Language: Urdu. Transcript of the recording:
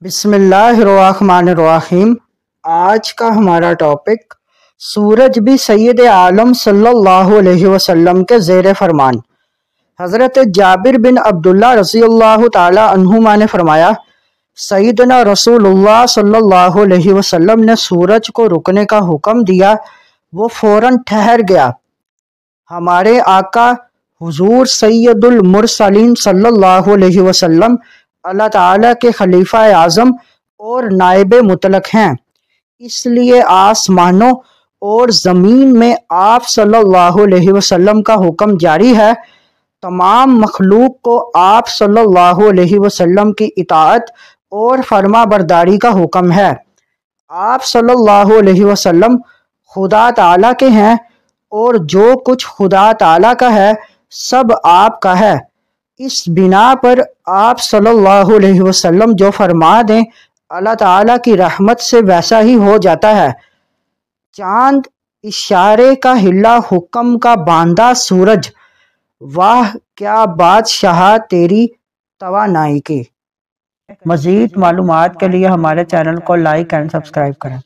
بسم اللہ الرحمن الرحیم۔ آج کا ہمارا ٹاپک سورج بھی سید عالم صلی اللہ علیہ وسلم کے زیر فرمان۔ حضرت جابر بن عبداللہ رضی اللہ تعالی عنہما نے فرمایا، سیدنا رسول اللہ صلی اللہ علیہ وسلم نے سورج کو رکنے کا حکم دیا، وہ فوراً ٹھہر گیا۔ ہمارے آقا حضور سید المرسلین صلی اللہ علیہ وسلم اللہ تعالیٰ کے خلیفہ اعظم اور نائب مطلق ہیں، اس لیے آسمانوں اور زمین میں آپ صلی اللہ علیہ وسلم کا حکم جاری ہے۔ تمام مخلوق کو آپ صلی اللہ علیہ وسلم کی اطاعت اور فرما برداری کا حکم ہے۔ آپ صلی اللہ علیہ وسلم خدا تعالیٰ کے ہیں اور جو کچھ خدا تعالیٰ کا ہے سب آپ کا ہے۔ اس بنا پر آپ صلی اللہ علیہ وسلم جو فرما دیں اللہ تعالیٰ کی رحمت سے ویسا ہی ہو جاتا ہے۔ چاند اشارے کا ہلا حکم کا باندھا سورج، واہ کیا بادشاہت تیری توانائی کی۔ مزید معلومات کے لیے ہمارے چینل کو لائک اینڈ سبسکرائب کریں۔